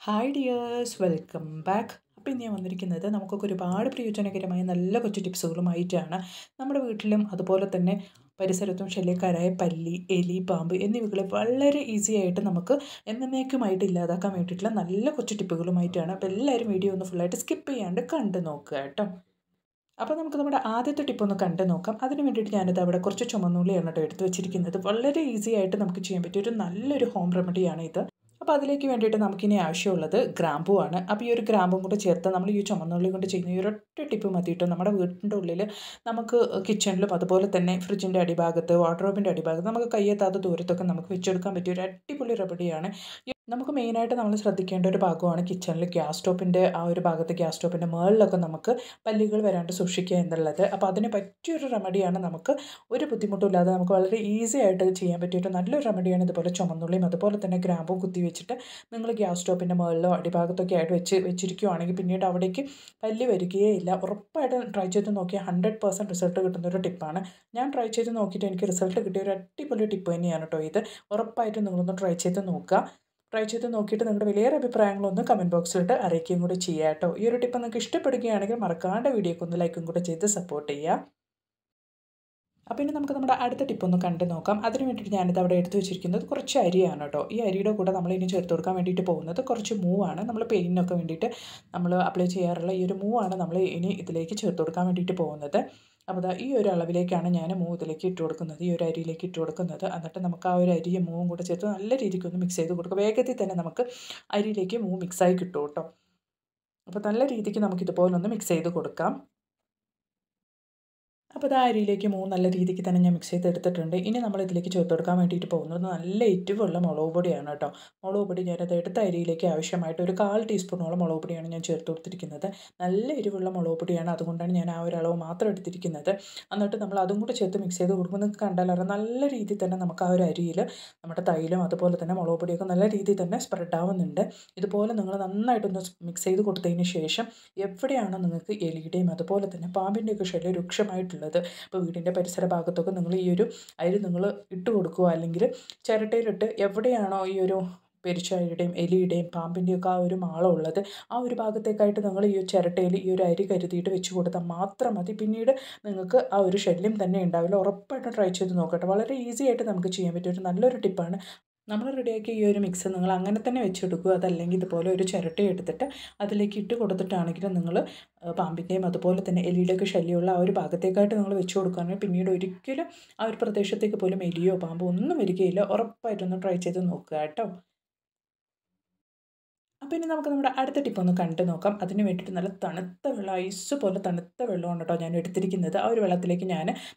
Hi dears, welcome back. അപ്പോൾ ഇന്ന് ഞാൻ വന്നിരിക്കുന്നത് നമുക്കൊക്കെ ഒരുപാട് പ്രയോജനകരമായ നല്ല കൊച്ചു ടിപ്സുകളുമായിട്ടാണ്. നമ്മുടെ വീട്ടിലും അതുപോലെ തന്നെ പരിസരത്തും ശല്യക്കാരായ പല്ലി, എലി, പാമ്പ് എന്നിവകളെ വളരെ ഈസി ആയിട്ട് നമുക്ക് എന്നേക്കുമായിട്ട് ഇല്ലാതാക്കാൻ വേണ്ടിയിട്ടുള്ള നല്ല കൊച്ചു ടിപ്പുകളുമായിട്ടാണ്. അപ്പോൾ എല്ലാവരും വീഡിയോ ഒന്ന് ഫുള്ളായിട്ട് സ്കിപ്പ് ചെയ്യാണ്ട് കണ്ടു നോക്കുക കേട്ടോ. അപ്പോൾ നമുക്ക് നമ്മുടെ ആദ്യത്തെ ടിപ്പ് ഒന്ന് കണ്ടു നോക്കാം. അതിന് വേണ്ടിയിട്ട് ഞാനിത് അവിടെ കുറച്ച് ചുമന്നുള്ളിയാണ് കേട്ടോ എടുത്ത് വെച്ചിരിക്കുന്നത്. വളരെ ഈസി ആയിട്ട് നമുക്ക് ചെയ്യാൻ പറ്റിയ ഒരു നല്ലൊരു ഹോം റെമഡിയാണ് ഇത്. അപ്പോൾ അതിലേക്ക് വേണ്ടിയിട്ട് നമുക്കിനി ആവശ്യമുള്ളത് ഗ്രാമ്പൂ ആണ്. അപ്പോൾ ഈ ഒരു ഗ്രാമ്പും കൂടെ ചേർത്ത് നമ്മൾ ഈ ചുമന്നുള്ളി കൊണ്ട് ചെയ്യുന്ന ഈ ഒരൊറ്റ ടിപ്പ് മതിയിട്ട് നമ്മുടെ വീടിൻ്റെ ഉള്ളിൽ നമുക്ക് കിച്ചണിലും അതുപോലെ തന്നെ ഫ്രിഡ്ജിൻ്റെ അടിഭാഗത്ത്, വാർഡ്രോബിൻ്റെ അടിഭാഗത്ത് നമുക്ക് കയ്യെത്താത്ത ദൂരത്തൊക്കെ നമുക്ക് വെച്ചെടുക്കാൻ പറ്റിയ ഒരു അടിപൊളി റെമഡിയാണ്. നമുക്ക് മെയിനായിട്ട് നമ്മൾ ശ്രദ്ധിക്കേണ്ട ഒരു ഭാഗമാണ് കിച്ചണിൽ ഗ്യാസ് സ്റ്റോപ്പിൻ്റെ ആ ഒരു ഭാഗത്ത് ഗ്യാസ് സ്റ്റോപ്പിൻ്റെ മുകളിലൊക്കെ നമുക്ക് പല്ലികൾ വരാണ്ട് സൂക്ഷിക്കുക എന്നുള്ളത്. അപ്പോൾ അതിന് പറ്റിയൊരു റെമഡിയാണ്. നമുക്ക് ഒരു ബുദ്ധിമുട്ടുമില്ലാതെ നമുക്ക് വളരെ ഈസി ആയിട്ട് ചെയ്യാൻ പറ്റിയൊരു നല്ലൊരു റെമഡിയാണ്. ഇതുപോലെ ചുമന്നുള്ളിയും അതുപോലെ തന്നെ ഗ്രാമ്പും കുത്തി വെച്ചിട്ട് നിങ്ങൾ ഗ്യാസ് സ്റ്റോപ്പിൻ്റെ മുകളിലോ അടിഭാഗത്തൊക്കെ ആയിട്ട് വെച്ചിരിക്കുകയാണെങ്കിൽ പിന്നീട് അവിടേക്ക് പല്ലി വരികയേ ഇല്ല. ഉറപ്പായിട്ടും ട്രൈ ചെയ്ത് നോക്കിയാൽ 100% റിസൾട്ട് കിട്ടുന്ന ഒരു ടിപ്പാണ്. ഞാൻ ട്രൈ ചെയ്ത് നോക്കിയിട്ട് എനിക്ക് റിസൾട്ട് കിട്ടിയ ഒരു അടിപൊളി ടിപ്പ് തന്നെയാണ് കേട്ടോ ഇത്. ഉറപ്പായിട്ടും നിങ്ങളൊന്ന് ട്രൈ ചെയ്ത് നോക്കുക. ട്രൈ ചെയ്ത് നോക്കിയിട്ട് നിങ്ങളുടെ വലിയൊരു അഭിപ്രായങ്ങളൊന്ന് കമൻറ്റ് ബോക്സിലിട്ട് അറിയിക്കുകയും കൂടി ചെയ്യുക കേട്ടോ. ഈ ഒരു ടിപ്പ് നിങ്ങൾക്ക് ഇഷ്ടപ്പെടുകയാണെങ്കിൽ മറക്കാണ്ട് വീഡിയോക്ക് ഒന്ന് ലൈക്കും കൂടെ ചെയ്ത് സപ്പോർട്ട് ചെയ്യുക. അപ്പോൾ ഇനി നമുക്ക് നമ്മുടെ അടുത്ത ടിപ്പ് ഒന്ന് കണ്ടു നോക്കാം. അതിന് വേണ്ടിയിട്ട് ഞാനിത് അവിടെ എടുത്ത് വെച്ചിരിക്കുന്നത് കുറച്ച് അരിയാണ് കേട്ടോ. ഈ അരിയുടെ കൂടെ നമ്മൾ ഇനി ചേർത്ത് കൊടുക്കാൻ വേണ്ടിയിട്ട് പോകുന്നത് കുറച്ച് മൂവാണ്. നമ്മൾ പെയിനൊക്കെ വേണ്ടിയിട്ട് നമ്മൾ അപ്ലൈ ചെയ്യാറുള്ള ഈ ഒരു മൂവാണ് നമ്മൾ ഇനി ഇതിലേക്ക് ചേർത്ത് കൊടുക്കാൻ വേണ്ടിയിട്ട് പോകുന്നത്. അപ്പോൾ ഈ ഒരു അളവിലേക്കാണ് ഞാൻ മൂവ് ഇതിലേക്ക് ഇട്ട് കൊടുക്കുന്നത്, ഈ ഒരു അരിയിലേക്ക് ഇട്ട് കൊടുക്കുന്നത്. എന്നിട്ട് നമുക്ക് ആ ഒരു അരിയും മൂവും കൂടെ ചേർത്ത് നല്ല രീതിക്ക് ഒന്ന് മിക്സ് ചെയ്ത് കൊടുക്കുക. വേഗത്തിൽ തന്നെ നമുക്ക് അരിയിലേക്ക് മൂവ് മിക്സായി കിട്ടും കേട്ടോ. അപ്പോൾ നല്ല രീതിക്ക് നമുക്കിതുപോലെ ഒന്ന് മിക്സ് ചെയ്ത് കൊടുക്കാം. അപ്പോൾ ഇത് അരിയിലേക്ക് നല്ല രീതിക്ക് തന്നെ ഞാൻ മിക്സ് ചെയ്തെടുത്തിട്ടുണ്ട്. ഇനി നമ്മൾ ഇതിലേക്ക് ചേർത്ത് കൊടുക്കാൻ വേണ്ടിയിട്ട് പോകുന്നത് നല്ല എരിവുള്ള മുളക് പൊടിയാണ് കേട്ടോ. മുളക് പൊടി ഞാനത് എടുത്ത അരിയിലേക്ക് ആവശ്യമായിട്ട് ഒരു 1/4 ടീസ്പൂണോളം മുളക് പൊടിയാണ് ഞാൻ ചേർത്ത് കൊടുത്തിരിക്കുന്നത്. നല്ല എരിവുള്ള മുളക് പൊടിയാണ്, അതുകൊണ്ടാണ് ഞാൻ ആ ഒരു അളവ് മാത്രം എടുത്തിരിക്കുന്നത്. എന്നിട്ട് നമ്മൾ അതും കൂടെ ചേർത്ത് മിക്സ് ചെയ്ത് കൊടുക്കുമ്പോൾ നിങ്ങൾക്ക് കണ്ടാലറിയാം നല്ല രീതിയിൽ തന്നെ നമുക്ക് ആ ഒരു അരിയിൽ നമ്മുടെ തൈലും അതുപോലെ തന്നെ മുളക് പൊടിയൊക്കെ നല്ല രീതിയിൽ തന്നെ സ്പ്രെഡ് ആവുന്നുണ്ട്. ഇതുപോലെ നിങ്ങൾ നന്നായിട്ടൊന്ന് മിക്സ് ചെയ്ത് കൊടുത്തതിന് ശേഷം എവിടെയാണോ നിങ്ങൾക്ക് എലിയുടെയും അതുപോലെ തന്നെ പാമ്പിൻ്റെയൊക്കെ ശല്യം രൂക്ഷമായിട്ടുള്ളത്, ഇപ്പോൾ വീടിൻ്റെ പരിസര ഭാഗത്തൊക്കെ നിങ്ങൾ ഈ ഒരു അരി നിങ്ങൾ ഇട്ട് കൊടുക്കുക, അല്ലെങ്കിൽ ചിരട്ടയിലിട്ട് എവിടെയാണോ ഈ ഒരു പെരിച്ചാഴിയുടെയും എലിയുടെയും പാമ്പിൻ്റെയൊക്കെ ആ ഒരു മാളം ഉള്ളത് ആ ഒരു ഭാഗത്തേക്കായിട്ട് നിങ്ങൾ ഈ ചിരട്ടയിൽ ഈ ഒരു അരി കരുതിയിട്ട് വെച്ച് കൊടുത്താൽ മാത്രം മതി. പിന്നീട് നിങ്ങൾക്ക് ആ ഒരു ശല്യം തന്നെ ഉണ്ടാവില്ല. ഉറപ്പായിട്ടും ട്രൈ ചെയ്ത് നോക്കട്ടെ. വളരെ ഈസി ആയിട്ട് നമുക്ക് ചെയ്യാൻ പറ്റിയ ഒരു നല്ലൊരു ടിപ്പാണ്. നമ്മൾ റെഡിയാക്കിയ ഈ ഒരു മിക്സ് നിങ്ങൾ അങ്ങനെ തന്നെ വെച്ചെടുക്കുക. അതല്ലെങ്കിൽ ഇതുപോലെ ഒരു ചിരട്ട എടുത്തിട്ട് അതിലേക്ക് ഇട്ട് കൊടുത്തിട്ടാണെങ്കിലും നിങ്ങൾ പാമ്പിൻ്റെയും അതുപോലെ തന്നെ എലിയുടെയൊക്കെ ശല്യമുള്ള ആ ഒരു ഭാഗത്തേക്കായിട്ട് നിങ്ങൾ വെച്ച് കൊടുക്കുകയാണെങ്കിൽ പിന്നീട് ഒരിക്കലും ആ ഒരു പ്രദേശത്തേക്ക് പോലും എലിയോ പാമ്പോ ഒന്നും വരികയില്ല. ഉറപ്പായിട്ടൊന്ന് ട്രൈ ചെയ്ത് നോക്കുക കേട്ടോ. അപ്പോൾ ഇനി നമുക്ക് നമ്മുടെ അടുത്ത ടിപ്പ് ഒന്ന് കണ്ടു നോക്കാം. അതിന് വേണ്ടിയിട്ട് നല്ല തണുത്ത വെള്ളം, ഐസ് പോലെ തണുത്ത വെള്ളമാണ് കേട്ടോ ഞാൻ എടുത്തിരിക്കുന്നത്. ആ ഒരു വെള്ളത്തിലേക്ക്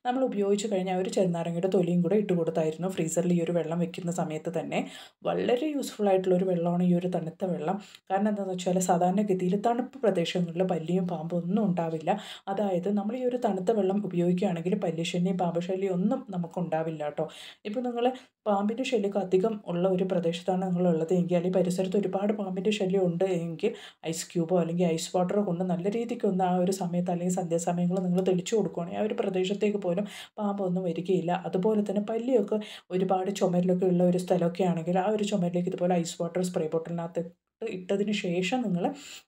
നമ്മൾ ഉപയോഗിച്ച് കഴിഞ്ഞ ആ ഒരു ചെറുനാരങ്ങയുടെ തൊലിയും കൂടെ ഇട്ട് കൊടുത്തായിരുന്നു ഫ്രീസറിൽ ഈ ഒരു വെള്ളം വെക്കുന്ന സമയത്ത് തന്നെ. വളരെ യൂസ്ഫുൾ ആയിട്ടുള്ള ഒരു വെള്ളമാണ് ഈ ഒരു തണുത്ത വെള്ളം. കാരണം എന്താണെന്ന് വെച്ചാൽ സാധാരണഗതിയിൽ തണുപ്പ് പ്രദേശങ്ങളിൽ പല്ലിയും പാമ്പും ഒന്നും ഉണ്ടാവില്ല. അതായത് നമ്മൾ ഈ ഒരു തണുത്ത വെള്ളം ഉപയോഗിക്കുകയാണെങ്കിൽ പല്ലിശല്യം പാമ്പ് ശല്യം ഒന്നും നമുക്കുണ്ടാവില്ല കേട്ടോ. ഇപ്പോൾ നിങ്ങൾ പാമ്പിൻ്റെ ശല്യമൊക്കെ അധികം ഉള്ള ഒരു പ്രദേശത്താണ് നിങ്ങളുള്ളത് എങ്കിൽ, അല്ലെങ്കിൽ പരിസരത്ത് ഒരുപാട് പാമ്പിൻ്റെ ശല്യം ഉണ്ട് എങ്കിൽ ഐസ് ക്യൂബോ അല്ലെങ്കിൽ ഐസ് വാട്ടറോ കൊണ്ട് നല്ല രീതിക്കൊന്ന് ആ ഒരു സമയത്ത് അല്ലെങ്കിൽ സന്ധ്യാസമയങ്ങളിൽ നിങ്ങൾ തെളിച്ചു കൊടുക്കുകയാണെങ്കിൽ ആ ഒരു പ്രദേശത്തേക്ക് പോലും പാമ്പൊന്നും വരികയില്ല. അതുപോലെ തന്നെ പല്ലിയൊക്കെ ഒരുപാട് ചുമരിലൊക്കെ ഉള്ള ഒരു സ്ഥലമൊക്കെ ആണെങ്കിൽ ആ ഒരു ചുമരിലേക്ക് ഇതുപോലെ ഐസ് വാട്ടർ സ്പ്രേ ബോട്ടിലിനകത്ത് ഇട്ടതിന് ശേഷം നിങ്ങൾ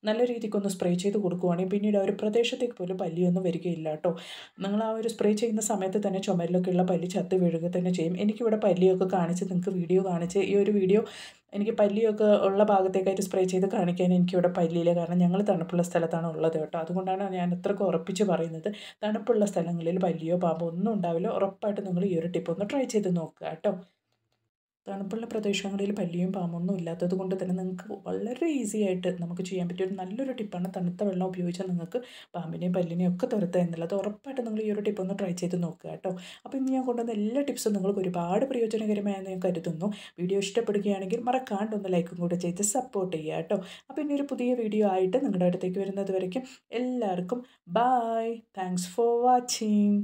നല്ല രീതിക്കൊന്ന് സ്പ്രേ ചെയ്ത് കൊടുക്കുകയാണെങ്കിൽ പിന്നീട് ആ ഒരു പ്രദേശത്തേക്ക് പോലും പല്ലിയൊന്നും വരികയില്ല കേട്ടോ. നിങ്ങൾ ആ ഒരു സ്പ്രേ ചെയ്യുന്ന സമയത്ത് തന്നെ ചുമരിലൊക്കെ ഉള്ള പല്ലി ചത്ത് വീഴുക തന്നെ ചെയ്യും. എനിക്കിവിടെ പല്ലിയൊക്കെ കാണിച്ച് നിങ്ങൾക്ക് വീഡിയോ കാണിച്ച് ഈ ഒരു വീഡിയോ എനിക്ക് പല്ലിയൊക്കെ ഉള്ള ഭാഗത്തേക്കായിട്ട് സ്പ്രേ ചെയ്ത് കാണിക്കാൻ എനിക്കിവിടെ പല്ലിയില്ല. കാരണം ഞങ്ങൾ തണുപ്പുള്ള സ്ഥലത്താണ് ഉള്ളത് കേട്ടോ. അതുകൊണ്ടാണ് ഞാൻ അത്രയ്ക്ക് ഉറപ്പിച്ച് പറയുന്നത്. തണുപ്പുള്ള സ്ഥലങ്ങളിൽ പല്ലിയോ പാമ്പോ ഒന്നും ഉണ്ടാവില്ല. ഉറപ്പായിട്ട് നിങ്ങൾ ഈ ഒരു ടിപ്പ് ഒന്ന് ട്രൈ ചെയ്ത് നോക്കുക കേട്ടോ. തണുപ്പുള്ള പ്രദേശങ്ങളിൽ പല്ലിയും പാമ്പൊന്നും ഇല്ലാത്തത് കൊണ്ട് തന്നെ നിങ്ങൾക്ക് വളരെ ഈസി ആയിട്ട് നമുക്ക് ചെയ്യാൻ പറ്റിയ ഒരു നല്ലൊരു ടിപ്പാണ്. തണുത്ത വെള്ളം ഉപയോഗിച്ചാൽ നിങ്ങൾക്ക് പാമ്പിനെയും പല്ലിനെയും ഒക്കെ തുരത്തുക എന്നുള്ളത്. ഉറപ്പായിട്ട് നിങ്ങൾ ഈ ഒരു ടിപ്പ് ഒന്ന് ട്രൈ ചെയ്ത് നോക്കുക കേട്ടോ. അപ്പോൾ ഇന്ന് ഞാൻ കൊണ്ടുവന്ന എല്ലാ ടിപ്സും നിങ്ങൾക്ക് ഒരുപാട് പ്രയോജനകരമായെന്ന് ഞാൻ കരുതുന്നു. വീഡിയോ ഇഷ്ടപ്പെടുകയാണെങ്കിൽ മറക്കാണ്ട് ഒന്ന് ലൈക്കും കൂടെ ചെയ്ത് സപ്പോർട്ട് ചെയ്യുക കേട്ടോ. അപ്പോൾ ഇനി ഒരു പുതിയ വീഡിയോ ആയിട്ട് നിങ്ങളുടെ അടുത്തേക്ക് വരുന്നത് വരയ്ക്കും എല്ലാവർക്കും ബായ്. Thanks for watching.